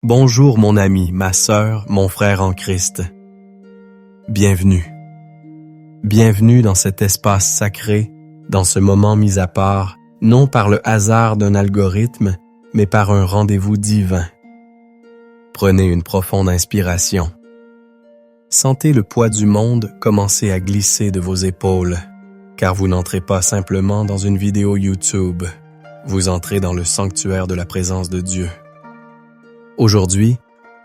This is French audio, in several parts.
Bonjour mon ami, ma sœur, mon frère en Christ. Bienvenue. Bienvenue dans cet espace sacré, dans ce moment mis à part, non par le hasard d'un algorithme, mais par un rendez-vous divin. Prenez une profonde inspiration. Sentez le poids du monde commencer à glisser de vos épaules, car vous n'entrez pas simplement dans une vidéo YouTube, vous entrez dans le sanctuaire de la présence de Dieu. Aujourd'hui,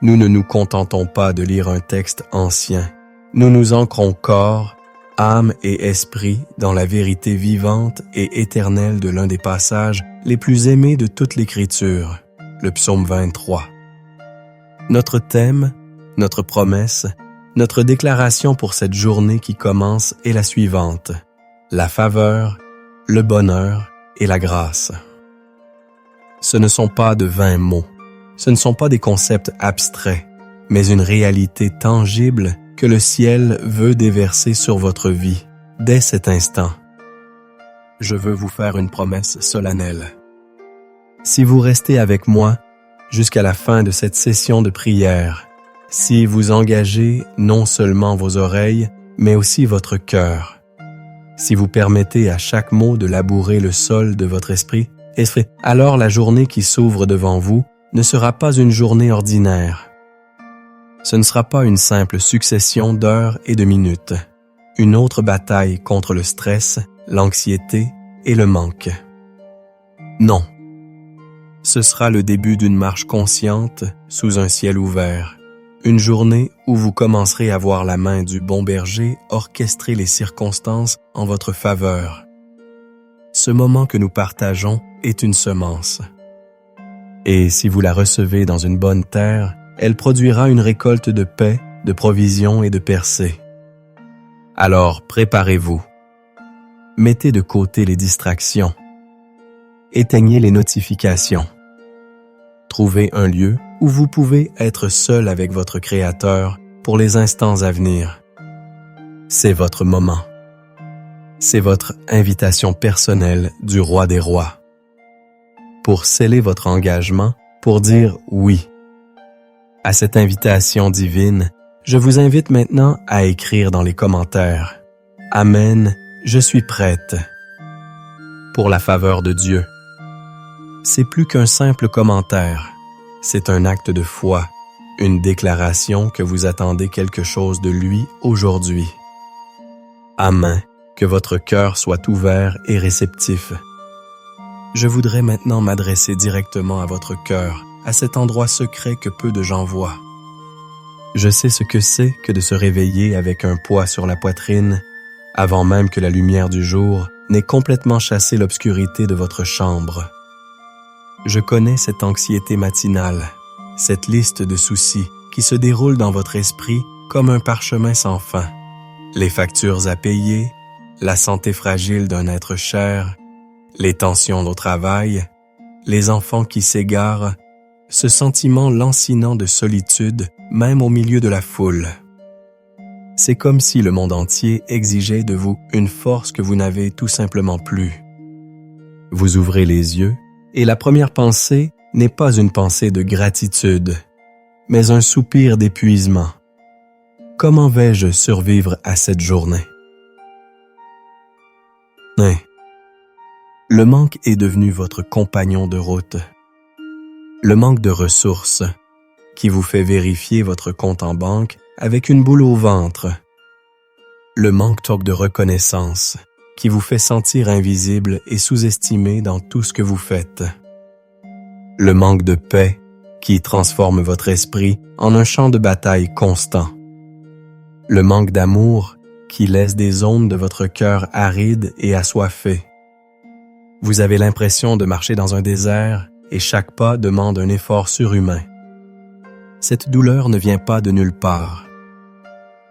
nous ne nous contentons pas de lire un texte ancien. Nous nous ancrons corps, âme et esprit dans la vérité vivante et éternelle de l'un des passages les plus aimés de toute l'Écriture, le psaume 23. Notre thème, notre promesse, notre déclaration pour cette journée qui commence est la suivante: la faveur, le bonheur et la grâce. Ce ne sont pas de vains mots. Ce ne sont pas des concepts abstraits, mais une réalité tangible que le ciel veut déverser sur votre vie, dès cet instant. Je veux vous faire une promesse solennelle. Si vous restez avec moi jusqu'à la fin de cette session de prière, si vous engagez non seulement vos oreilles, mais aussi votre cœur, si vous permettez à chaque mot de labourer le sol de votre esprit, alors la journée qui s'ouvre devant vous ne sera pas une journée ordinaire. Ce ne sera pas une simple succession d'heures et de minutes, une autre bataille contre le stress, l'anxiété et le manque. Non, ce sera le début d'une marche consciente sous un ciel ouvert, une journée où vous commencerez à voir la main du bon berger orchestrer les circonstances en votre faveur. Ce moment que nous partageons est une semence. Et si vous la recevez dans une bonne terre, elle produira une récolte de paix, de provisions et de percées. Alors préparez-vous. Mettez de côté les distractions. Éteignez les notifications. Trouvez un lieu où vous pouvez être seul avec votre Créateur pour les instants à venir. C'est votre moment. C'est votre invitation personnelle du Roi des Rois. Pour sceller votre engagement, pour dire oui. À cette invitation divine, je vous invite maintenant à écrire dans les commentaires « Amen, je suis prête » pour la faveur de Dieu. C'est plus qu'un simple commentaire, c'est un acte de foi, une déclaration que vous attendez quelque chose de lui aujourd'hui. Amen, que votre cœur soit ouvert et réceptif. Je voudrais maintenant m'adresser directement à votre cœur, à cet endroit secret que peu de gens voient. Je sais ce que c'est que de se réveiller avec un poids sur la poitrine, avant même que la lumière du jour n'ait complètement chassé l'obscurité de votre chambre. Je connais cette anxiété matinale, cette liste de soucis qui se déroule dans votre esprit comme un parchemin sans fin. Les factures à payer, la santé fragile d'un être cher, les tensions au travail, les enfants qui s'égarent, ce sentiment lancinant de solitude même au milieu de la foule. C'est comme si le monde entier exigeait de vous une force que vous n'avez tout simplement plus. Vous ouvrez les yeux et la première pensée n'est pas une pensée de gratitude, mais un soupir d'épuisement. Comment vais-je survivre à cette journée? Le manque est devenu votre compagnon de route. Le manque de ressources, qui vous fait vérifier votre compte en banque avec une boule au ventre. Le manque de reconnaissance, qui vous fait sentir invisible et sous-estimé dans tout ce que vous faites. Le manque de paix, qui transforme votre esprit en un champ de bataille constant. Le manque d'amour, qui laisse des zones de votre cœur arides et assoiffées. Vous avez l'impression de marcher dans un désert et chaque pas demande un effort surhumain. Cette douleur ne vient pas de nulle part.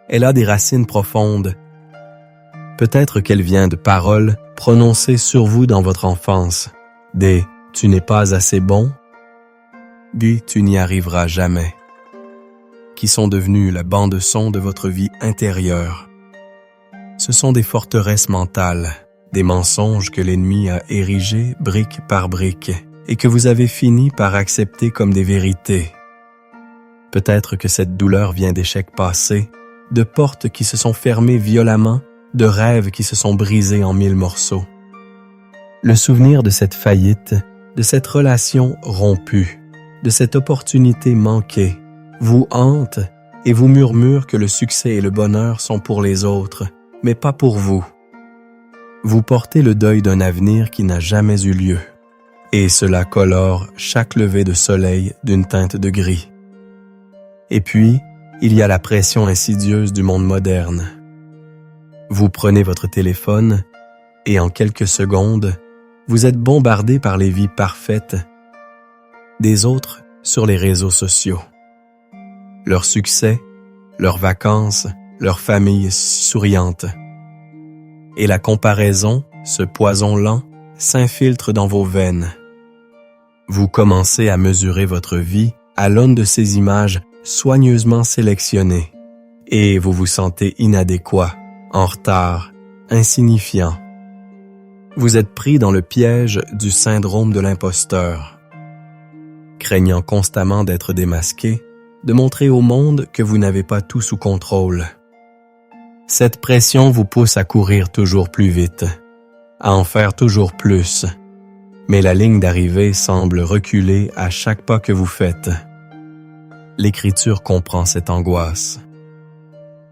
Elle a des racines profondes. Peut-être qu'elle vient de paroles prononcées sur vous dans votre enfance. Des « tu n'es pas assez bon » des « tu n'y arriveras jamais » qui sont devenues la bande-son de votre vie intérieure. Ce sont des forteresses mentales, des mensonges que l'ennemi a érigés brique par brique et que vous avez fini par accepter comme des vérités. Peut-être que cette douleur vient d'échecs passés, de portes qui se sont fermées violemment, de rêves qui se sont brisés en 1000 morceaux. Le souvenir de cette faillite, de cette relation rompue, de cette opportunité manquée, vous hante et vous murmure que le succès et le bonheur sont pour les autres, mais pas pour vous. Vous portez le deuil d'un avenir qui n'a jamais eu lieu, et cela colore chaque lever de soleil d'une teinte de gris. Et puis, il y a la pression insidieuse du monde moderne. Vous prenez votre téléphone et en quelques secondes, vous êtes bombardé par les vies parfaites des autres sur les réseaux sociaux. Leur succès, leurs vacances, leur famille souriante. Et la comparaison, ce poison lent, s'infiltre dans vos veines. Vous commencez à mesurer votre vie à l'aune de ces images soigneusement sélectionnées, et vous vous sentez inadéquat, en retard, insignifiant. Vous êtes pris dans le piège du syndrome de l'imposteur, craignant constamment d'être démasqué, de montrer au monde que vous n'avez pas tout sous contrôle. Cette pression vous pousse à courir toujours plus vite, à en faire toujours plus, mais la ligne d'arrivée semble reculer à chaque pas que vous faites. L'Écriture comprend cette angoisse.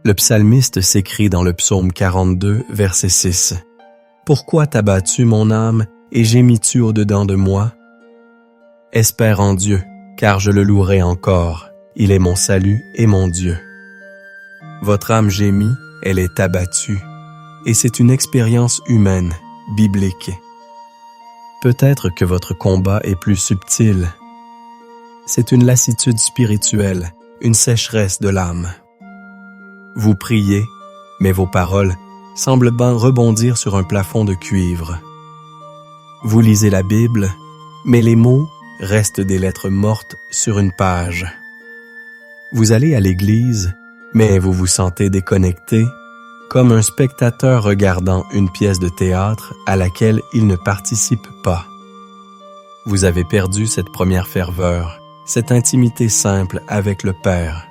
Le psalmiste s'écrie dans le psaume 42, verset 6. « Pourquoi t'as battu mon âme et gémis-tu au-dedans de moi? Espère en Dieu, car je le louerai encore. Il est mon salut et mon Dieu. » Votre âme gémit, elle est abattue, et c'est une expérience humaine, biblique. Peut-être que votre combat est plus subtil. C'est une lassitude spirituelle, une sécheresse de l'âme. Vous priez, mais vos paroles semblent rebondir sur un plafond de cuivre. Vous lisez la Bible, mais les mots restent des lettres mortes sur une page. Vous allez à l'église, mais vous vous sentez déconnecté, comme un spectateur regardant une pièce de théâtre à laquelle il ne participe pas. Vous avez perdu cette première ferveur, cette intimité simple avec le Père.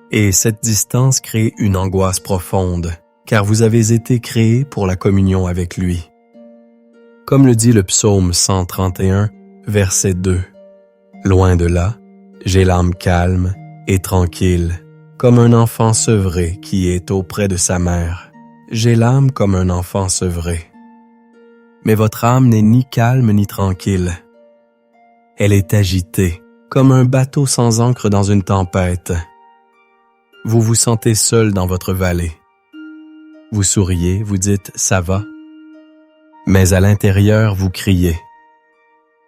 Et cette distance crée une angoisse profonde, car vous avez été créé pour la communion avec lui. Comme le dit le psaume 131, verset 2, « Loin de là, j'ai l'âme calme et tranquille, comme un enfant sevré qui est auprès de sa mère. J'ai l'âme comme un enfant sevré. » Mais votre âme n'est ni calme ni tranquille. Elle est agitée, comme un bateau sans ancre dans une tempête. Vous vous sentez seul dans votre vallée. Vous souriez, vous dites « ça va ». Mais à l'intérieur, vous criez.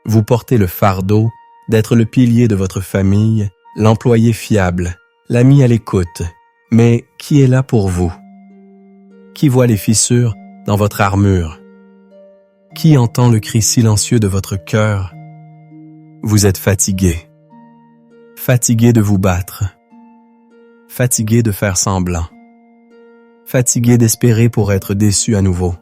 Vous portez le fardeau d'être le pilier de votre famille, l'employé fiable, l'ami à l'écoute. Mais qui est là pour vous? Qui voit les fissures dans votre armure? Qui entend le cri silencieux de votre cœur? Vous êtes fatigué. Fatigué de vous battre. Fatigué de faire semblant. Fatigué d'espérer pour être déçu à nouveau.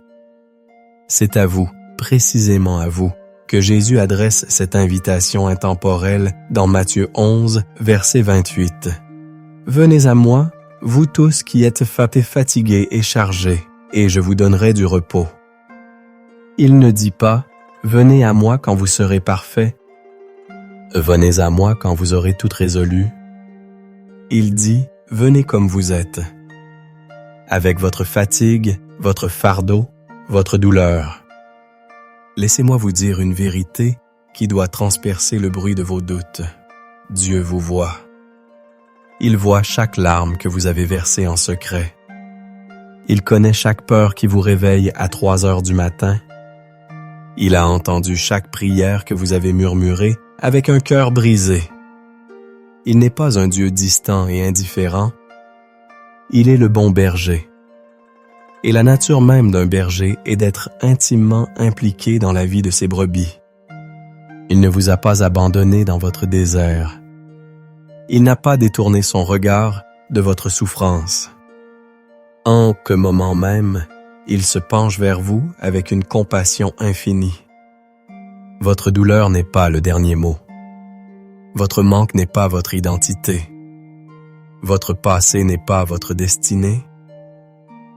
C'est à vous, précisément à vous, que Jésus adresse cette invitation intemporelle dans Matthieu 11, verset 28. « Venez à moi, vous tous qui êtes fatigués et chargés, et je vous donnerai du repos. » Il ne dit pas « Venez à moi quand vous serez parfaits. Venez à moi quand vous aurez tout résolu. » Il dit « Venez comme vous êtes. » Avec votre fatigue, votre fardeau, votre douleur. Laissez-moi vous dire une vérité qui doit transpercer le bruit de vos doutes. Dieu vous voit. Il voit chaque larme que vous avez versée en secret. Il connaît chaque peur qui vous réveille à 3 heures du matin. Il a entendu chaque prière que vous avez murmurée avec un cœur brisé. Il n'est pas un Dieu distant et indifférent. Il est le bon berger. Et la nature même d'un berger est d'être intimement impliqué dans la vie de ses brebis. Il ne vous a pas abandonné dans votre désert. Il n'a pas détourné son regard de votre souffrance. En que moment même, il se penche vers vous avec une compassion infinie. Votre douleur n'est pas le dernier mot. Votre manque n'est pas votre identité. Votre passé n'est pas votre destinée.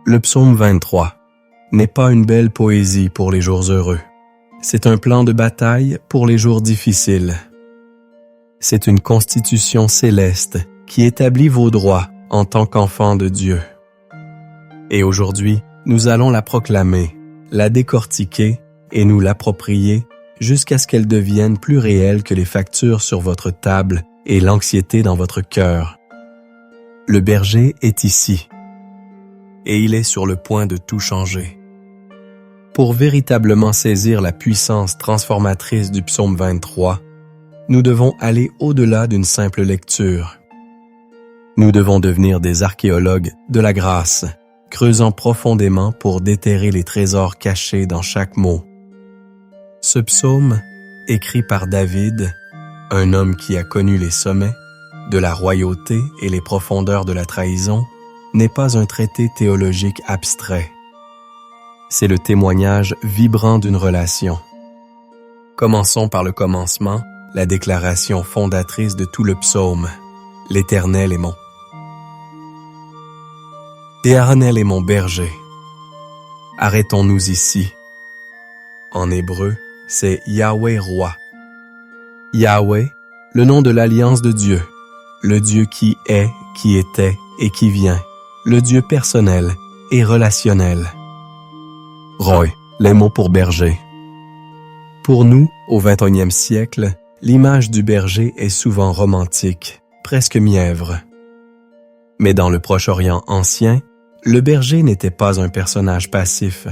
Le psaume 23 n'est pas une belle poésie pour les jours heureux. C'est un plan de bataille pour les jours difficiles. C'est une constitution céleste qui établit vos droits en tant qu'enfants de Dieu. Et aujourd'hui, nous allons la proclamer, la décortiquer et nous l'approprier jusqu'à ce qu'elle devienne plus réelle que les factures sur votre table et l'anxiété dans votre cœur. Le berger est ici, et il est sur le point de tout changer. Pour véritablement saisir la puissance transformatrice du psaume 23, nous devons aller au-delà d'une simple lecture. Nous devons devenir des archéologues de la grâce, creusant profondément pour déterrer les trésors cachés dans chaque mot. Ce psaume, écrit par David, un homme qui a connu les sommets, de la royauté et les profondeurs de la trahison, n'est pas un traité théologique abstrait. C'est le témoignage vibrant d'une relation. Commençons par le commencement, la déclaration fondatrice de tout le psaume. L'Éternel est mon. L'Éternel est mon berger. Arrêtons-nous ici. En hébreu, c'est Yahweh roi. Yahweh, le nom de l'alliance de Dieu, le Dieu qui est, qui était et qui vient, le Dieu personnel et relationnel. Roy, les mots pour berger. Pour nous, au XXIe siècle, l'image du berger est souvent romantique, presque mièvre. Mais dans le Proche-Orient ancien, le berger n'était pas un personnage passif.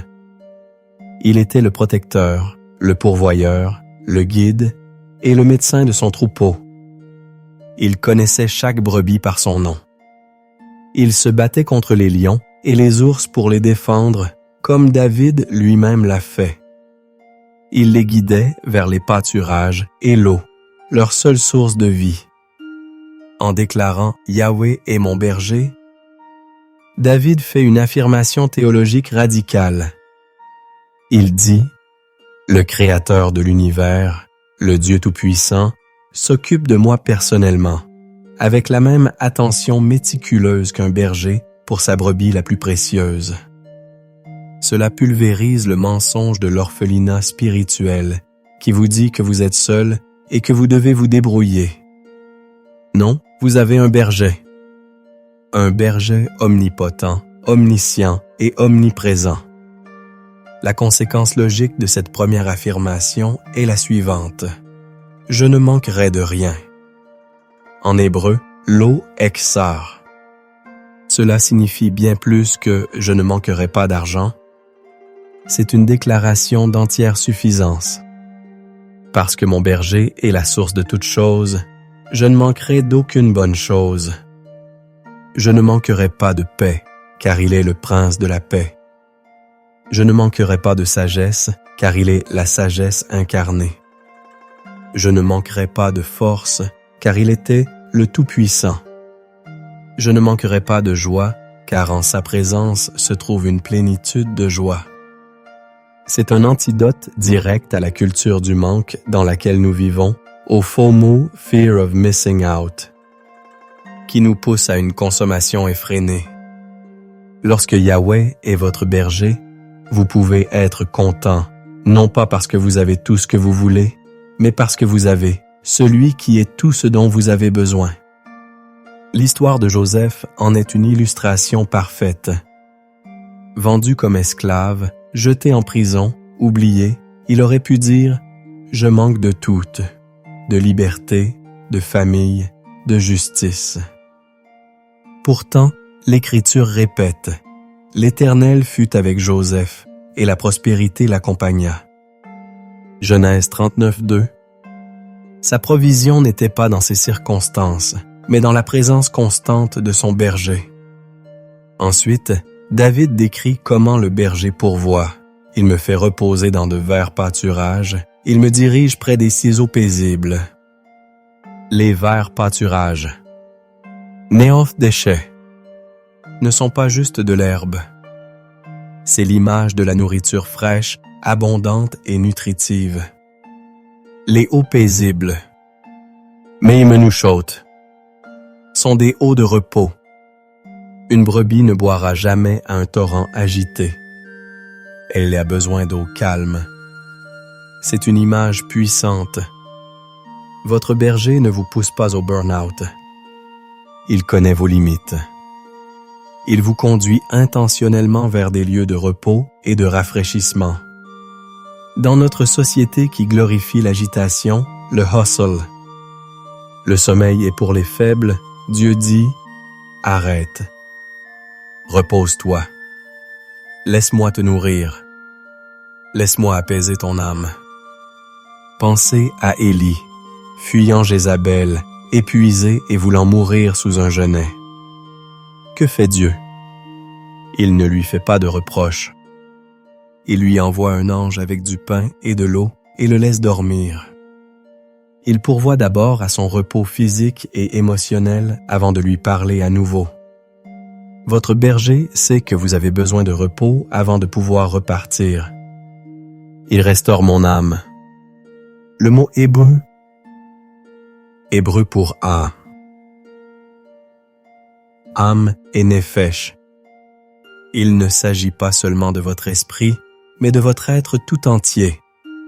Il était le protecteur, le pourvoyeur, le guide et le médecin de son troupeau. Il connaissait chaque brebis par son nom. Il se battait contre les lions et les ours pour les défendre, comme David lui-même l'a fait. Il les guidait vers les pâturages et l'eau, leur seule source de vie. En déclarant « Yahweh est mon berger », David fait une affirmation théologique radicale. Il dit « Le Créateur de l'univers, le Dieu Tout-Puissant, s'occupe de moi personnellement, avec la même attention méticuleuse qu'un berger pour sa brebis la plus précieuse. » Cela pulvérise le mensonge de l'orphelinat spirituel qui vous dit que vous êtes seul et que vous devez vous débrouiller. Non, vous avez un berger omnipotent, omniscient et omniprésent. La conséquence logique de cette première affirmation est la suivante. Je ne manquerai de rien. En hébreu, lo exar. Cela signifie bien plus que je ne manquerai pas d'argent. C'est une déclaration d'entière suffisance. Parce que mon berger est la source de toutes choses, je ne manquerai d'aucune bonne chose. Je ne manquerai pas de paix, car il est le prince de la paix. Je ne manquerai pas de sagesse, car il est la sagesse incarnée. Je ne manquerai pas de force, car il était le Tout-Puissant. Je ne manquerai pas de joie, car en sa présence se trouve une plénitude de joie. C'est un antidote direct à la culture du manque dans laquelle nous vivons, au FOMO, Fear of Missing Out, qui nous pousse à une consommation effrénée. Lorsque Yahweh est votre berger, vous pouvez être content, non pas parce que vous avez tout ce que vous voulez, mais parce que vous avez celui qui est tout ce dont vous avez besoin. L'histoire de Joseph en est une illustration parfaite. Vendu comme esclave, jeté en prison, oublié, il aurait pu dire « Je manque de tout, de liberté, de famille, de justice. » Pourtant, l'Écriture répète « L'Éternel fut avec Joseph, et la prospérité l'accompagna. » Genèse 39:2. Sa provision n'était pas dans ses circonstances, mais dans la présence constante de son berger. Ensuite, David décrit comment le berger pourvoit. Il me fait reposer dans de verts pâturages, il me dirige près des ciseaux paisibles. Les verts pâturages. Néoth déchets ne sont pas juste de l'herbe. C'est l'image de la nourriture fraîche, abondante et nutritive. Les hauts paisibles. Mes menouchotes sont des eaux de repos. Une brebis ne boira jamais à un torrent agité. Elle a besoin d'eau calme. C'est une image puissante. Votre berger ne vous pousse pas au burn-out. Il connaît vos limites. Il vous conduit intentionnellement vers des lieux de repos et de rafraîchissement. Dans notre société qui glorifie l'agitation, le hustle, le sommeil est pour les faibles, Dieu dit « Arrête. Repose-toi. Laisse-moi te nourrir. Laisse-moi apaiser ton âme. » Pensez à Élie, fuyant Jézabel, épuisé et voulant mourir sous un genêt. Que fait Dieu? Il ne lui fait pas de reproches. Il lui envoie un ange avec du pain et de l'eau et le laisse dormir. Il pourvoit d'abord à son repos physique et émotionnel avant de lui parler à nouveau. Votre berger sait que vous avez besoin de repos avant de pouvoir repartir. Il restaure mon âme. Le mot hébreu pour âme. Âme et nefesh. Il ne s'agit pas seulement de votre esprit, mais de votre être tout entier.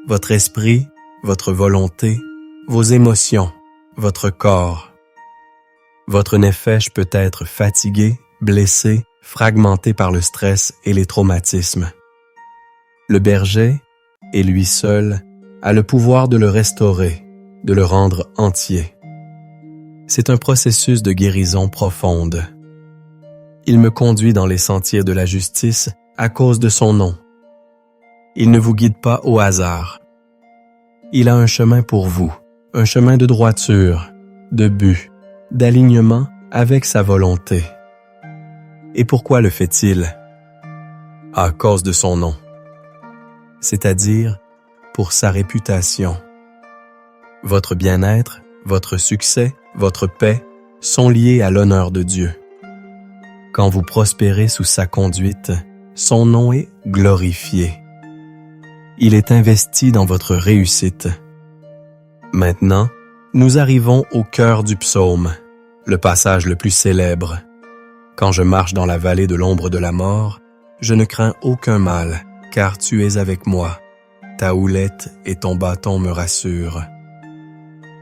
Votre esprit, votre volonté, vos émotions, votre corps. Votre nefesh peut être fatigué, blessé, fragmenté par le stress et les traumatismes. Le berger, et lui seul, a le pouvoir de le restaurer, de le rendre entier. C'est un processus de guérison profonde. Il me conduit dans les sentiers de la justice à cause de son nom. Il ne vous guide pas au hasard. Il a un chemin pour vous, un chemin de droiture, de but, d'alignement avec sa volonté. Et pourquoi le fait-il? À cause de son nom, c'est-à-dire pour sa réputation. Votre bien-être, votre succès, votre paix sont liés à l'honneur de Dieu. Quand vous prospérez sous sa conduite, son nom est glorifié. Il est investi dans votre réussite. Maintenant, nous arrivons au cœur du psaume, le passage le plus célèbre. Quand je marche dans la vallée de l'ombre de la mort, je ne crains aucun mal, car tu es avec moi. Ta houlette et ton bâton me rassurent.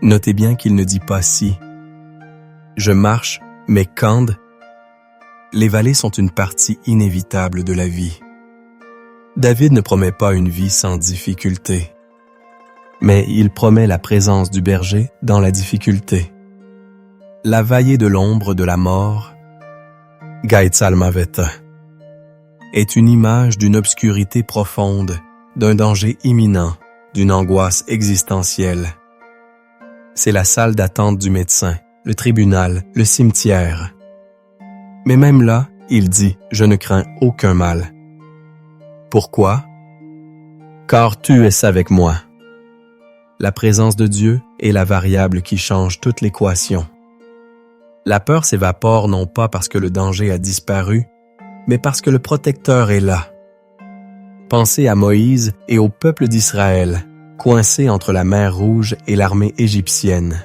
Notez bien qu'il ne dit pas si. Je marche, mais quand? Les vallées sont une partie inévitable de la vie. David ne promet pas une vie sans difficulté, mais il promet la présence du berger dans la difficulté. La vallée de l'ombre de la mort, Gaïtzalmaveta, est une image d'une obscurité profonde, d'un danger imminent, d'une angoisse existentielle. C'est la salle d'attente du médecin, le tribunal, le cimetière. Mais même là, il dit « Je ne crains aucun mal ». Pourquoi? Car tu es avec moi. La présence de Dieu est la variable qui change toute l'équation. La peur s'évapore non pas parce que le danger a disparu, mais parce que le protecteur est là. Pensez à Moïse et au peuple d'Israël, coincés entre la mer Rouge et l'armée égyptienne.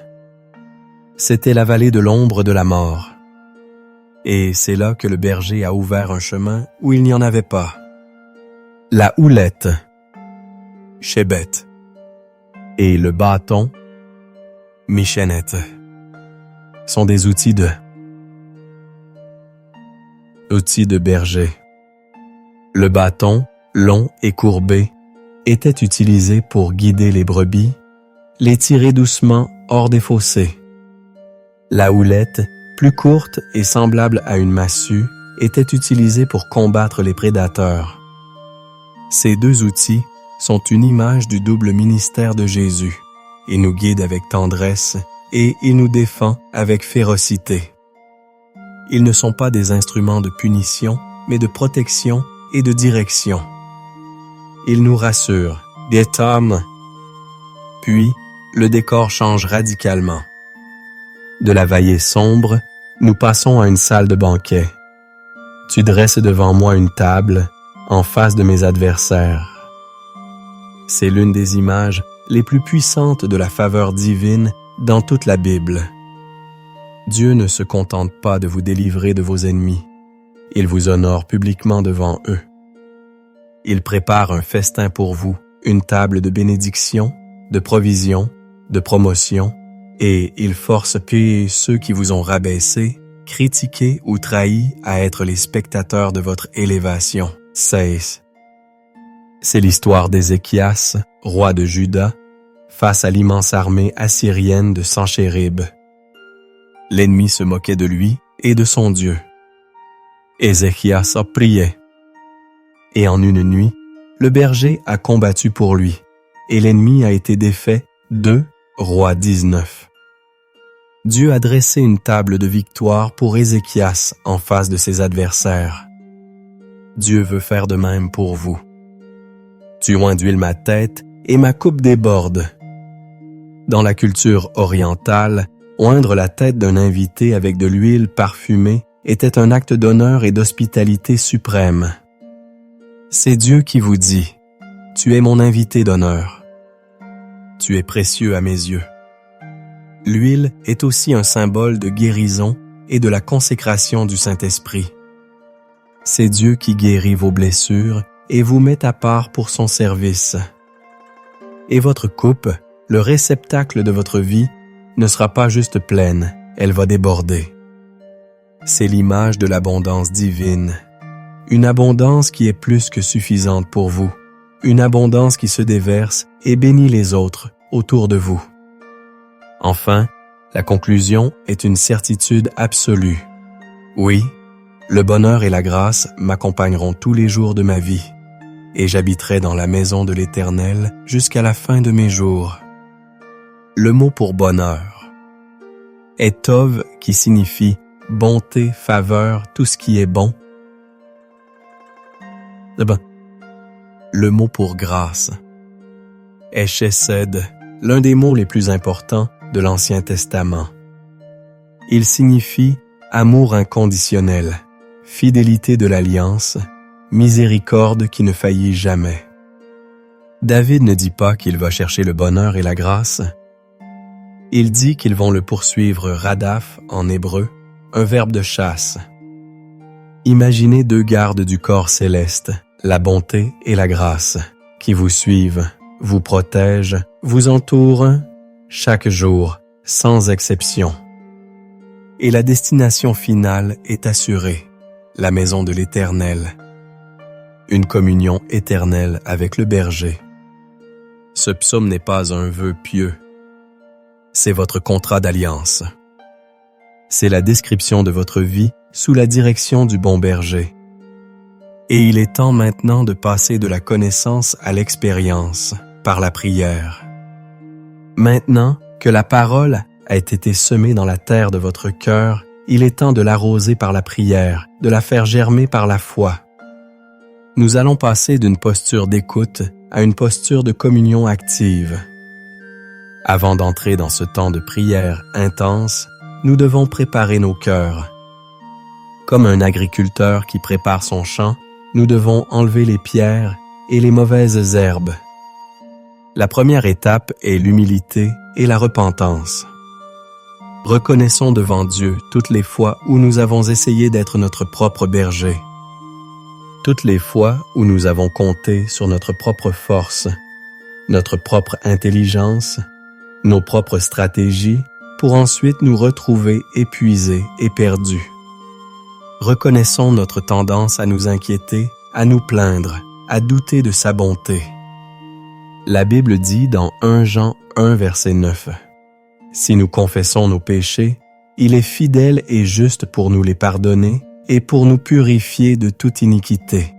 C'était la vallée de l'ombre de la mort. Et c'est là que le berger a ouvert un chemin où il n'y en avait pas. La houlette, Shébet, et le bâton, Mishénet, sont des outils de berger. Le bâton, long et courbé, était utilisé pour guider les brebis, les tirer doucement hors des fossés. La houlette, plus courte et semblable à une massue, était utilisée pour combattre les prédateurs. Ces deux outils sont une image du double ministère de Jésus. Il nous guide avec tendresse et il nous défend avec férocité. Ils ne sont pas des instruments de punition, mais de protection et de direction. Ils nous rassurent, détament. Puis, le décor change radicalement. De la vallée sombre, nous passons à une salle de banquet. Tu dresses devant moi une table, en face de mes adversaires. C'est l'une des images les plus puissantes de la faveur divine dans toute la Bible. Dieu ne se contente pas de vous délivrer de vos ennemis. Il vous honore publiquement devant eux. Il prépare un festin pour vous, une table de bénédiction, de provision, de promotion, et il force puis ceux qui vous ont rabaissé, critiqué ou trahi à être les spectateurs de votre élévation. 16. C'est l'histoire d'Ézéchias, roi de Juda, face à l'immense armée assyrienne de Sanchérib. L'ennemi se moquait de lui et de son Dieu. Ézéchias a prié. Et en une nuit, le berger a combattu pour lui, et l'ennemi a été défait. 2 Rois 19. Dieu a dressé une table de victoire pour Ézéchias en face de ses adversaires. Dieu veut faire de même pour vous. Tu oinduiles ma tête et ma coupe déborde. Dans la culture orientale, oindre la tête d'un invité avec de l'huile parfumée était un acte d'honneur et d'hospitalité suprême. C'est Dieu qui vous dit « Tu es mon invité d'honneur. Tu es précieux à mes yeux. » L'huile est aussi un symbole de guérison et de la consécration du Saint-Esprit. C'est Dieu qui guérit vos blessures et vous met à part pour son service. Et votre coupe, le réceptacle de votre vie, ne sera pas juste pleine, elle va déborder. C'est l'image de l'abondance divine. Une abondance qui est plus que suffisante pour vous. Une abondance qui se déverse et bénit les autres autour de vous. Enfin, la conclusion est une certitude absolue. Oui, le bonheur et la grâce m'accompagneront tous les jours de ma vie, et j'habiterai dans la maison de l'Éternel jusqu'à la fin de mes jours. Le mot pour bonheur est tov, qui signifie bonté, faveur, tout ce qui est bon. Le mot pour grâce est chesed, l'un des mots les plus importants de l'Ancien Testament. Il signifie amour inconditionnel, fidélité de l'alliance, miséricorde qui ne faillit jamais. David ne dit pas qu'il va chercher le bonheur et la grâce. Il dit qu'ils vont le poursuivre radaf en hébreu, un verbe de chasse. Imaginez deux gardes du corps céleste, la bonté et la grâce, qui vous suivent, vous protègent, vous entourent chaque jour, sans exception. Et la destination finale est assurée, la maison de l'Éternel. Une communion éternelle avec le berger. Ce psaume n'est pas un vœu pieux. C'est votre contrat d'alliance. C'est la description de votre vie sous la direction du bon berger. Et il est temps maintenant de passer de la connaissance à l'expérience, par la prière. Maintenant que la parole a été semée dans la terre de votre cœur, il est temps de l'arroser par la prière, de la faire germer par la foi. Nous allons passer d'une posture d'écoute à une posture de communion active. Avant d'entrer dans ce temps de prière intense, nous devons préparer nos cœurs. Comme un agriculteur qui prépare son champ, nous devons enlever les pierres et les mauvaises herbes. La première étape est l'humilité et la repentance. Reconnaissons devant Dieu toutes les fois où nous avons essayé d'être notre propre berger. Toutes les fois où nous avons compté sur notre propre force, notre propre intelligence, nos propres stratégies, pour ensuite nous retrouver épuisés et perdus. Reconnaissons notre tendance à nous inquiéter, à nous plaindre, à douter de sa bonté. La Bible dit dans 1 Jean 1, verset 9, « Si nous confessons nos péchés, il est fidèle et juste pour nous les pardonner et pour nous purifier de toute iniquité. »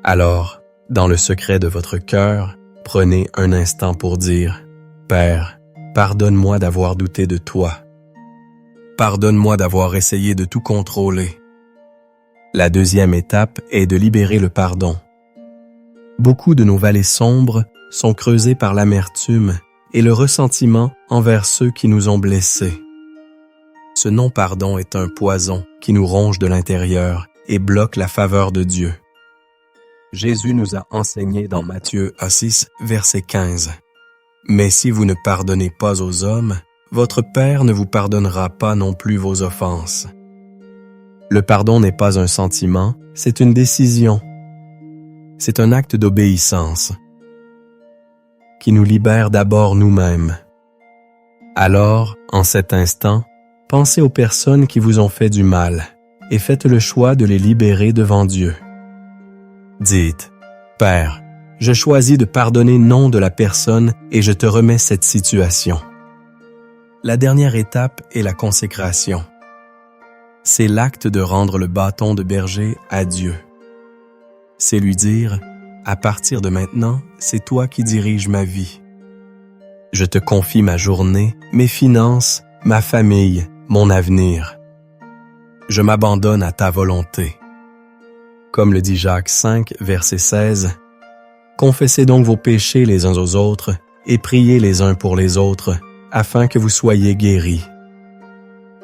Alors, dans le secret de votre cœur, prenez un instant pour dire, « Père, pardonne-moi d'avoir douté de toi. Pardonne-moi d'avoir essayé de tout contrôler. » La deuxième étape est de libérer le pardon. Beaucoup de nos vallées sombres sont creusées par l'amertume et le ressentiment envers ceux qui nous ont blessés. Ce non-pardon est un poison qui nous ronge de l'intérieur et bloque la faveur de Dieu. Jésus nous a enseigné dans Matthieu 6, verset 15. « Mais si vous ne pardonnez pas aux hommes, votre Père ne vous pardonnera pas non plus vos offenses. Le pardon n'est pas un sentiment, c'est une décision. C'est un acte d'obéissance qui nous libère d'abord nous-mêmes. Alors, en cet instant, pensez aux personnes qui vous ont fait du mal et faites le choix de les libérer devant Dieu. Dites, « Père, je choisis de pardonner nom de la personne et je te remets cette situation. » La dernière étape est la consécration. C'est l'acte de rendre le bâton de berger à Dieu. C'est lui dire, « À partir de maintenant, c'est toi qui diriges ma vie. Je te confie ma journée, mes finances, ma famille, mon avenir. Je m'abandonne à ta volonté. » Comme le dit Jacques 5, verset 16, « Confessez donc vos péchés les uns aux autres et priez les uns pour les autres, afin que vous soyez guéris. »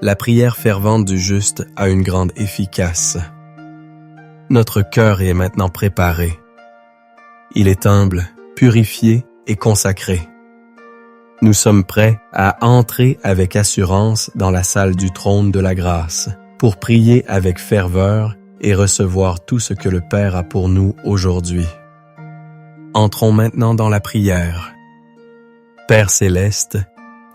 La prière fervente du juste a une grande efficace. Notre cœur est maintenant préparé. Il est humble, purifié et consacré. Nous sommes prêts à entrer avec assurance dans la salle du trône de la grâce pour prier avec ferveur et recevoir tout ce que le Père a pour nous aujourd'hui. Entrons maintenant dans la prière. Père céleste,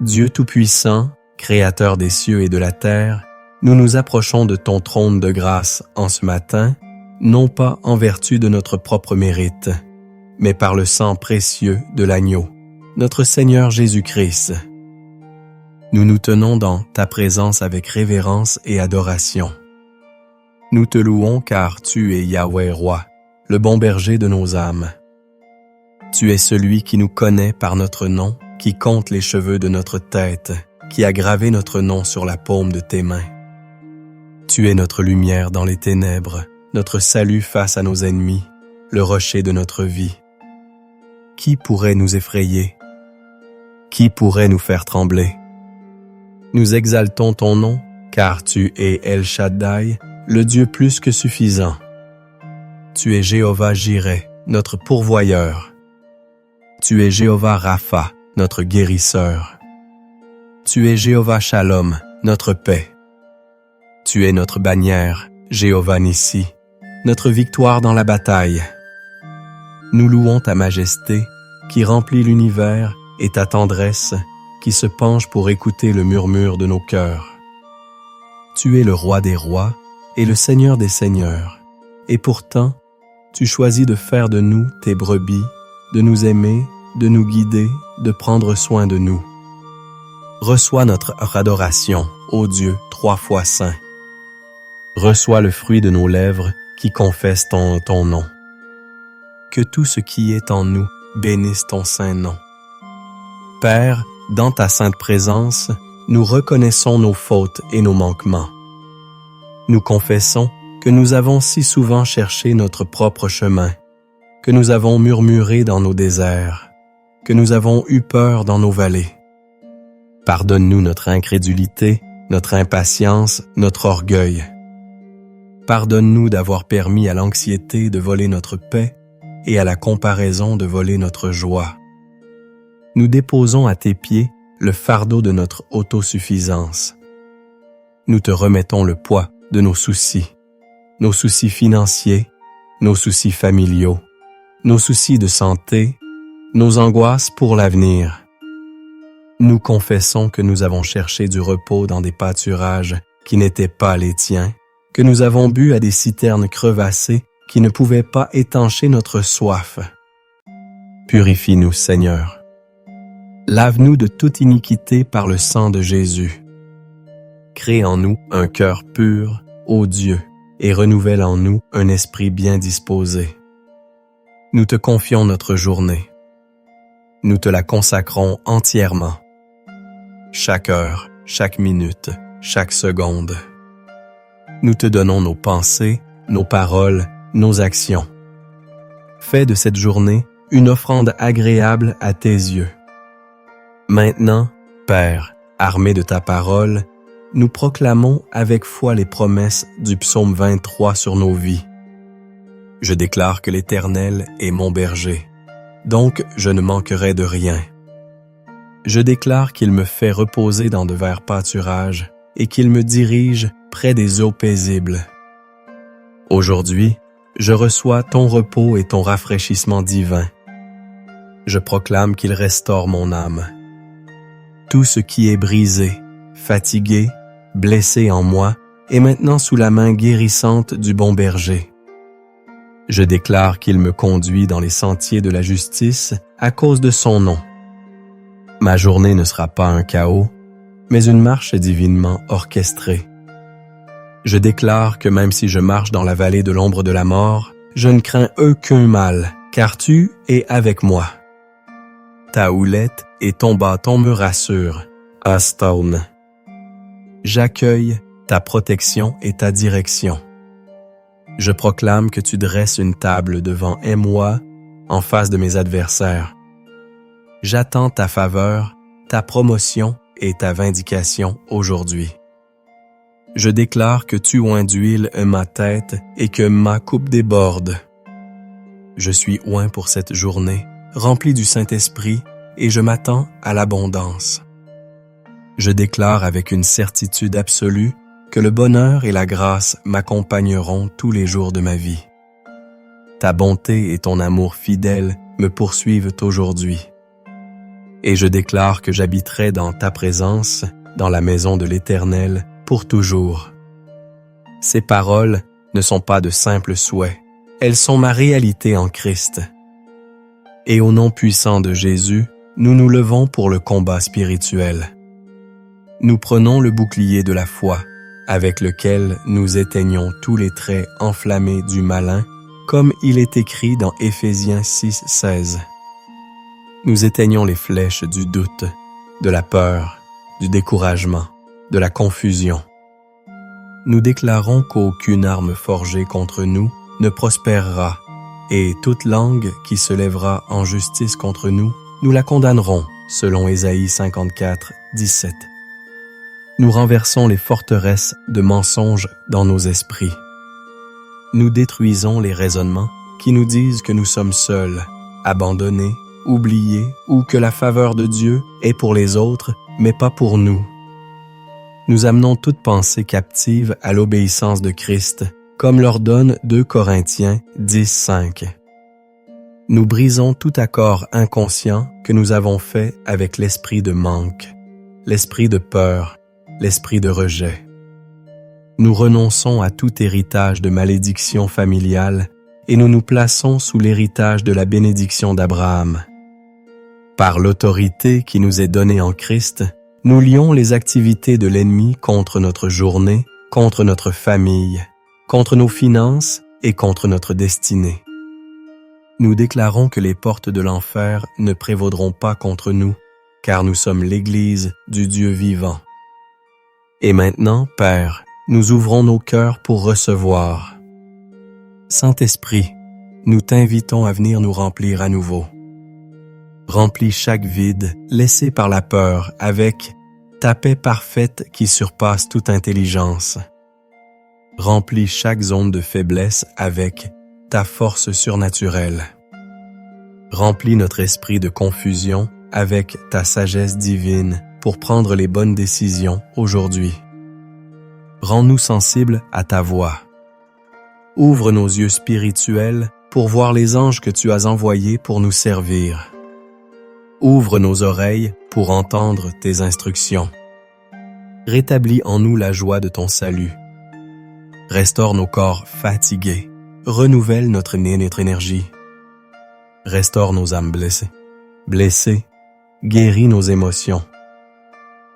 Dieu Tout-Puissant, Créateur des cieux et de la terre, nous nous approchons de ton trône de grâce en ce matin, non pas en vertu de notre propre mérite, mais par le sang précieux de l'agneau, notre Seigneur Jésus-Christ. Nous nous tenons dans ta présence avec révérence et adoration. Nous te louons car tu es Yahweh Roi, le bon berger de nos âmes. Tu es celui qui nous connaît par notre nom, qui compte les cheveux de notre tête, qui a gravé notre nom sur la paume de tes mains. Tu es notre lumière dans les ténèbres, notre salut face à nos ennemis, le rocher de notre vie. Qui pourrait nous effrayer? Qui pourrait nous faire trembler? Nous exaltons ton nom, car tu es El Shaddai, le Dieu plus que suffisant. Tu es Jéhovah Jireh, notre pourvoyeur. Tu es Jéhovah Rapha, notre guérisseur. Tu es Jéhovah Shalom, notre paix. Tu es notre bannière, Jéhovah Nissi, notre victoire dans la bataille. Nous louons ta majesté, qui remplit l'univers, et ta tendresse, qui se penche pour écouter le murmure de nos cœurs. Tu es le roi des rois et le Seigneur des seigneurs, et pourtant, tu choisis de faire de nous tes brebis, de nous aimer, de nous guider, de prendre soin de nous. Reçois notre adoration, ô Dieu, 3 fois saint. Reçois le fruit de nos lèvres qui confessent ton nom. Que tout ce qui est en nous bénisse ton saint nom. Père, dans ta sainte présence, nous reconnaissons nos fautes et nos manquements. Nous confessons que nous avons si souvent cherché notre propre chemin, que nous avons murmuré dans nos déserts, que nous avons eu peur dans nos vallées. Pardonne-nous notre incrédulité, notre impatience, notre orgueil. Pardonne-nous d'avoir permis à l'anxiété de voler notre paix et à la comparaison de voler notre joie. Nous déposons à tes pieds le fardeau de notre autosuffisance. Nous te remettons le poids de nos soucis financiers, nos soucis familiaux, nos soucis de santé, nos angoisses pour l'avenir. Nous confessons que nous avons cherché du repos dans des pâturages qui n'étaient pas les tiens, que nous avons bu à des citernes crevassées qui ne pouvaient pas étancher notre soif. Purifie-nous, Seigneur. Lave-nous de toute iniquité par le sang de Jésus. Crée en nous un cœur pur, ô Dieu, et renouvelle en nous un esprit bien disposé. Nous te confions notre journée. Nous te la consacrons entièrement. Chaque heure, chaque minute, chaque seconde. Nous te donnons nos pensées, nos paroles, nos actions. Fais de cette journée une offrande agréable à tes yeux. Maintenant, Père, armé de ta parole, nous proclamons avec foi les promesses du psaume 23 sur nos vies. Je déclare que l'Éternel est mon berger, donc je ne manquerai de rien. Je déclare qu'il me fait reposer dans de verts pâturages et qu'il me dirige près des eaux paisibles. Aujourd'hui, je reçois ton repos et ton rafraîchissement divin. Je proclame qu'il restaure mon âme. Tout ce qui est brisé, fatigué, blessé en moi est maintenant sous la main guérissante du bon berger. Je déclare qu'il me conduit dans les sentiers de la justice à cause de son nom. Ma journée ne sera pas un chaos, mais une marche divinement orchestrée. Je déclare que même si je marche dans la vallée de l'ombre de la mort, je ne crains aucun mal, car tu es avec moi. Ta houlette et ton bâton me rassurent. Astown. J'accueille ta protection et ta direction. Je proclame que tu dresses une table devant moi en face de mes adversaires. J'attends ta faveur, ta promotion et ta vindication aujourd'hui. Je déclare que tu oins d'huile ma tête et que ma coupe déborde. Je suis oint pour cette journée, rempli du Saint-Esprit, et je m'attends à l'abondance. Je déclare avec une certitude absolue que le bonheur et la grâce m'accompagneront tous les jours de ma vie. Ta bonté et ton amour fidèle me poursuivent aujourd'hui. Et je déclare que j'habiterai dans ta présence, dans la maison de l'Éternel, pour toujours. Ces paroles ne sont pas de simples souhaits, elles sont ma réalité en Christ. Et au nom puissant de Jésus, nous nous levons pour le combat spirituel. Nous prenons le bouclier de la foi, avec lequel nous éteignons tous les traits enflammés du malin, comme il est écrit dans Éphésiens 6:16. Nous éteignons les flèches du doute, de la peur, du découragement, de la confusion. Nous déclarons qu'aucune arme forgée contre nous ne prospérera, et toute langue qui se lèvera en justice contre nous, nous la condamnerons, selon Ésaïe 54:17. Nous renversons les forteresses de mensonges dans nos esprits. Nous détruisons les raisonnements qui nous disent que nous sommes seuls, abandonnés, oubliés ou que la faveur de Dieu est pour les autres, mais pas pour nous. Nous amenons toute pensée captive à l'obéissance de Christ, comme l'ordonne 2 Corinthiens 10:5. Nous brisons tout accord inconscient que nous avons fait avec l'esprit de manque, l'esprit de peur, l'esprit de rejet. Nous renonçons à tout héritage de malédiction familiale et nous nous plaçons sous l'héritage de la bénédiction d'Abraham. Par l'autorité qui nous est donnée en Christ, nous lions les activités de l'ennemi contre notre journée, contre notre famille, contre nos finances et contre notre destinée. Nous déclarons que les portes de l'enfer ne prévaudront pas contre nous, car nous sommes l'Église du Dieu vivant. Et maintenant, Père, nous ouvrons nos cœurs pour recevoir. Saint-Esprit, nous t'invitons à venir nous remplir à nouveau. Remplis chaque vide laissé par la peur avec ta paix parfaite qui surpasse toute intelligence. Remplis chaque zone de faiblesse avec ta force surnaturelle. Remplis notre esprit de confusion avec ta sagesse divine pour prendre les bonnes décisions aujourd'hui. Rends-nous sensibles à ta voix. Ouvre nos yeux spirituels pour voir les anges que tu as envoyés pour nous servir. Ouvre nos oreilles pour entendre tes instructions. Rétablis en nous la joie de ton salut. Restaure nos corps fatigués. Renouvelle notre énergie. Restaure nos âmes blessées. Guéris nos émotions.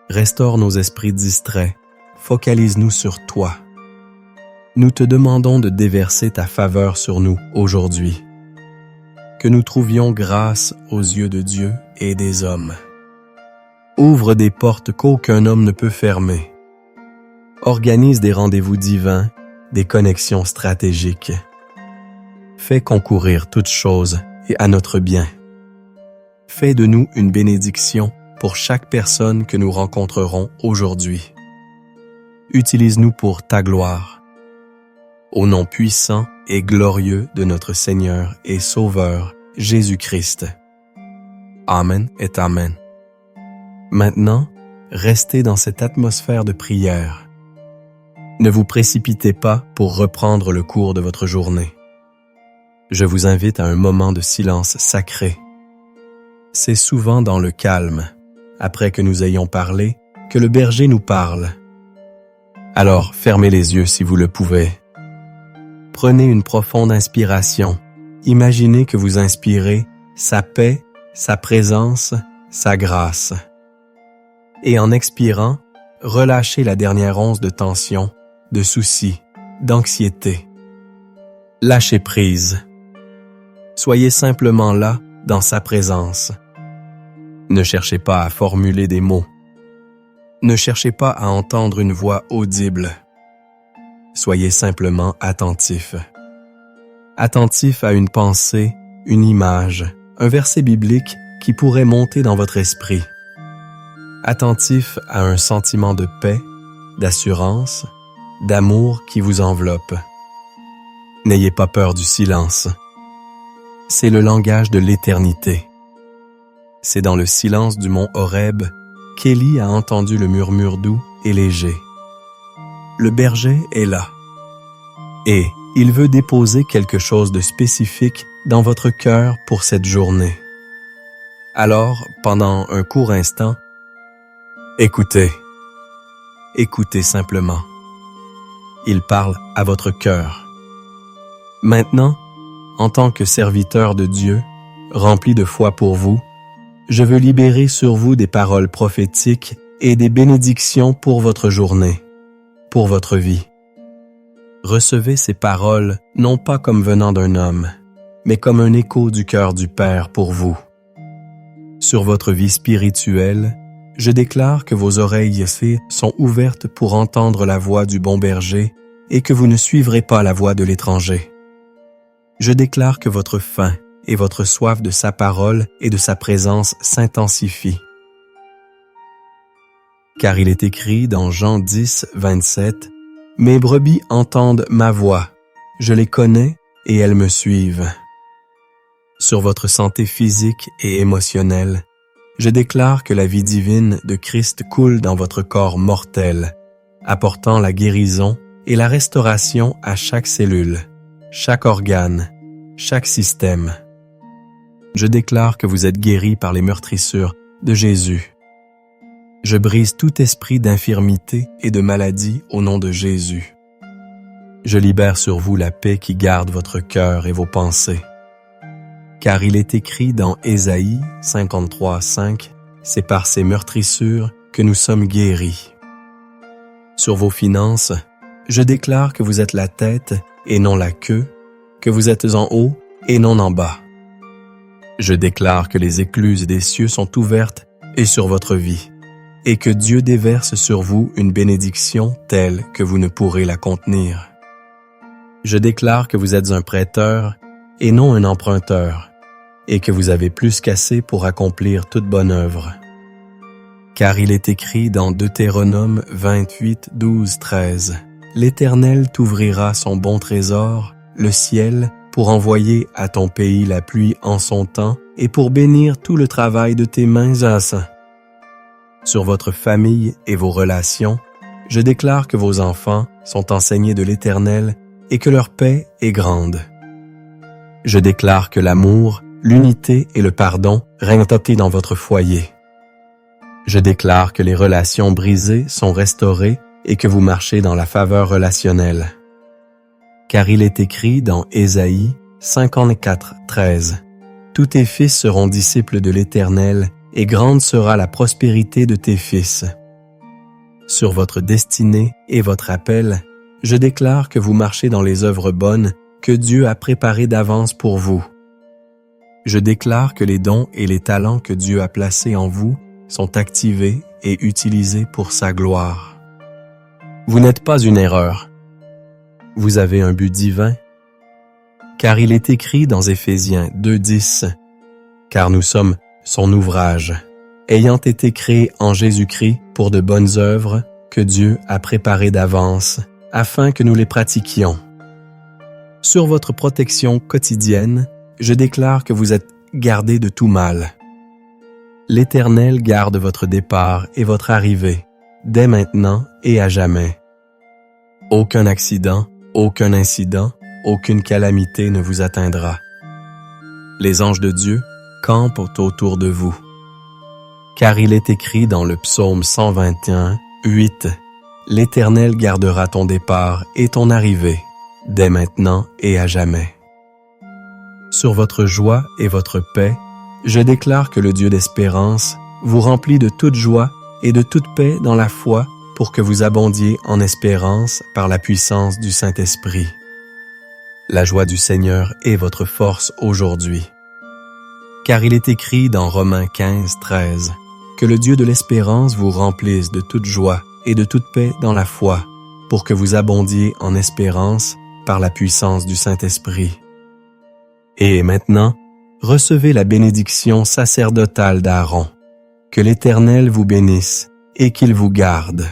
Restaure nos esprits distraits. Focalise-nous sur toi. Nous te demandons de déverser ta faveur sur nous aujourd'hui. Que nous trouvions grâce aux yeux de Dieu et des hommes. Ouvre des portes qu'aucun homme ne peut fermer. Organise des rendez-vous divins, des connexions stratégiques. Fais concourir toutes choses et à notre bien. Fais de nous une bénédiction pour chaque personne que nous rencontrerons aujourd'hui. Utilise-nous pour ta gloire. Au nom puissant et glorieux de notre Seigneur et Sauveur, Jésus-Christ. Amen et Amen. Maintenant, restez dans cette atmosphère de prière. Ne vous précipitez pas pour reprendre le cours de votre journée. Je vous invite à un moment de silence sacré. C'est souvent dans le calme, après que nous ayons parlé, que le berger nous parle. Alors, fermez les yeux si vous le pouvez. Prenez une profonde inspiration. Imaginez que vous inspirez sa paix, sa présence, sa grâce. Et en expirant, relâchez la dernière once de tension, de soucis, d'anxiété. Lâchez prise. Soyez simplement là, dans sa présence. Ne cherchez pas à formuler des mots. Ne cherchez pas à entendre une voix audible. Soyez simplement attentif. Attentif à une pensée, une image, un verset biblique qui pourrait monter dans votre esprit. Attentif à un sentiment de paix, d'assurance, d'amour qui vous enveloppe. N'ayez pas peur du silence. C'est le langage de l'éternité. C'est dans le silence du mont Horeb qu'Élie a entendu le murmure doux et léger. Le berger est là. Et il veut déposer quelque chose de spécifique dans votre cœur pour cette journée. Alors, pendant un court instant, écoutez. Écoutez simplement. Il parle à votre cœur. Maintenant, en tant que serviteur de Dieu, rempli de foi pour vous, je veux libérer sur vous des paroles prophétiques et des bénédictions pour votre journée, pour votre vie. Recevez ces paroles non pas comme venant d'un homme, mais comme un écho du cœur du Père pour vous. Sur votre vie spirituelle, je déclare que vos oreilles sont ouvertes pour entendre la voix du bon berger et que vous ne suivrez pas la voix de l'étranger. Je déclare que votre faim et votre soif de sa parole et de sa présence s'intensifient. Car il est écrit dans Jean 10, 27, « Mes brebis entendent ma voix, je les connais et elles me suivent. » Sur votre santé physique et émotionnelle, je déclare que la vie divine de Christ coule dans votre corps mortel, apportant la guérison et la restauration à chaque cellule, chaque organe, chaque système. Je déclare que vous êtes guéris par les meurtrissures de Jésus. Je brise tout esprit d'infirmité et de maladie au nom de Jésus. Je libère sur vous la paix qui garde votre cœur et vos pensées. Car il est écrit dans Ésaïe 53, 5, « C'est par ces meurtrissures que nous sommes guéris. » Sur vos finances, je déclare que vous êtes la tête et non la queue, que vous êtes en haut et non en bas. Je déclare que les écluses des cieux sont ouvertes et sur votre vie, et que Dieu déverse sur vous une bénédiction telle que vous ne pourrez la contenir. Je déclare que vous êtes un prêteur et non un emprunteur, et que vous avez plus qu'assez pour accomplir toute bonne œuvre. Car il est écrit dans Deutéronome 28, 12, 13, « L'Éternel t'ouvrira son bon trésor, le ciel, pour envoyer à ton pays la pluie en son temps et pour bénir tout le travail de tes mains à ça. » Sur votre famille et vos relations, je déclare que vos enfants sont enseignés de l'Éternel et que leur paix est grande. Je déclare que l'amour, l'unité et le pardon règnent dans votre foyer. Je déclare que les relations brisées sont restaurées et que vous marchez dans la faveur relationnelle. Car il est écrit dans Ésaïe 54, 13, « Tous tes fils seront disciples de l'Éternel, et grande sera la prospérité de tes fils. » Sur votre destinée et votre appel, je déclare que vous marchez dans les œuvres bonnes que Dieu a préparées d'avance pour vous. Je déclare que les dons et les talents que Dieu a placés en vous sont activés et utilisés pour sa gloire. Vous n'êtes pas une erreur. Vous avez un but divin. Car il est écrit dans Éphésiens 2:10, « Car nous sommes son ouvrage, ayant été créés en Jésus-Christ pour de bonnes œuvres que Dieu a préparées d'avance, afin que nous les pratiquions. » Sur votre protection quotidienne, je déclare que vous êtes gardés de tout mal. L'Éternel garde votre départ et votre arrivée, dès maintenant et à jamais. Aucun accident, aucun incident, aucune calamité ne vous atteindra. Les anges de Dieu campent autour de vous. Car il est écrit dans le psaume 121, 8, « L'Éternel gardera ton départ et ton arrivée, dès maintenant et à jamais. » Sur votre joie et votre paix, je déclare que le Dieu d'espérance vous remplit de toute joie et de toute paix dans la foi pour que vous abondiez en espérance par la puissance du Saint-Esprit. La joie du Seigneur est votre force aujourd'hui. Car il est écrit dans Romains 15, 13, que le Dieu de l'espérance vous remplisse de toute joie et de toute paix dans la foi, pour que vous abondiez en espérance par la puissance du Saint-Esprit. Et maintenant, recevez la bénédiction sacerdotale d'Aaron. Que l'Éternel vous bénisse et qu'il vous garde.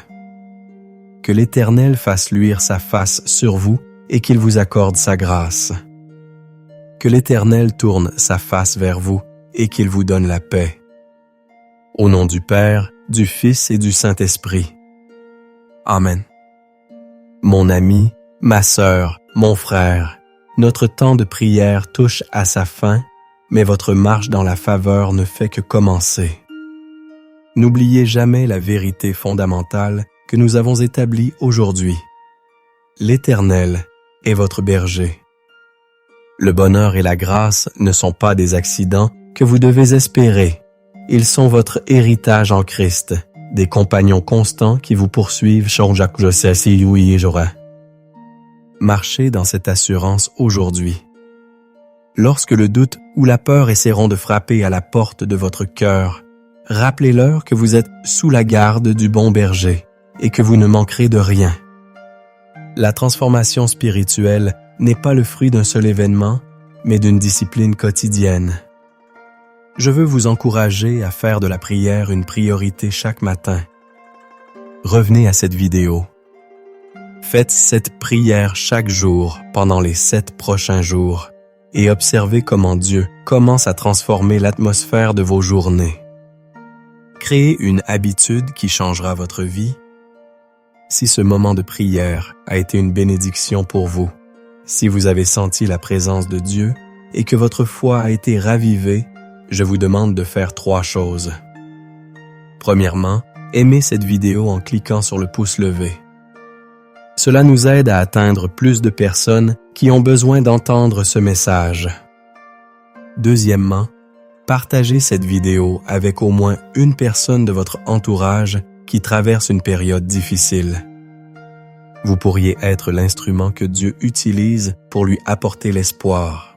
Que l'Éternel fasse luire sa face sur vous et qu'il vous accorde sa grâce. Que l'Éternel tourne sa face vers vous et qu'il vous donne la paix. Au nom du Père, du Fils et du Saint-Esprit. Amen. Mon ami, ma sœur, mon frère, notre temps de prière touche à sa fin, mais votre marche dans la faveur ne fait que commencer. N'oubliez jamais la vérité fondamentale que nous avons établie aujourd'hui. L'Éternel est votre berger. Le bonheur et la grâce ne sont pas des accidents que vous devez espérer. Ils sont votre héritage en Christ, des compagnons constants qui vous poursuivent. Marchez dans cette assurance aujourd'hui. Lorsque le doute ou la peur essaieront de frapper à la porte de votre cœur, rappelez-leur que vous êtes sous la garde du bon berger et que vous ne manquerez de rien. La transformation spirituelle n'est pas le fruit d'un seul événement, mais d'une discipline quotidienne. Je veux vous encourager à faire de la prière une priorité chaque matin. Revenez à cette vidéo. Faites cette prière chaque jour pendant les 7 prochains jours et observez comment Dieu commence à transformer l'atmosphère de vos journées. Créez une habitude qui changera votre vie. Si ce moment de prière a été une bénédiction pour vous, si vous avez senti la présence de Dieu et que votre foi a été ravivée, je vous demande de faire 3 choses. Premièrement, aimez cette vidéo en cliquant sur le pouce levé. Cela nous aide à atteindre plus de personnes qui ont besoin d'entendre ce message. Deuxièmement, partagez cette vidéo avec au moins une personne de votre entourage qui traverse une période difficile. Vous pourriez être l'instrument que Dieu utilise pour lui apporter l'espoir.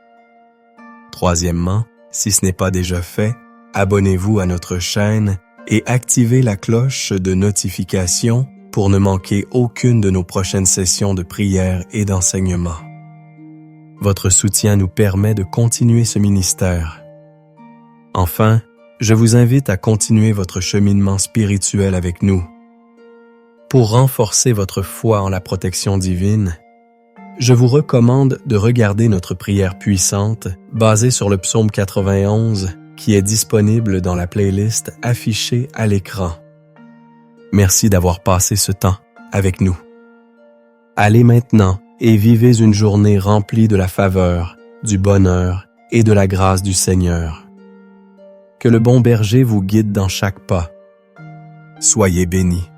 Troisièmement, si ce n'est pas déjà fait, abonnez-vous à notre chaîne et activez la cloche de notification pour ne manquer aucune de nos prochaines sessions de prière et d'enseignement. Votre soutien nous permet de continuer ce ministère. Enfin, je vous invite à continuer votre cheminement spirituel avec nous. Pour renforcer votre foi en la protection divine, je vous recommande de regarder notre prière puissante basée sur le psaume 91 qui est disponible dans la playlist affichée à l'écran. Merci d'avoir passé ce temps avec nous. Allez maintenant et vivez une journée remplie de la faveur, du bonheur et de la grâce du Seigneur. Que le bon berger vous guide dans chaque pas. Soyez bénis.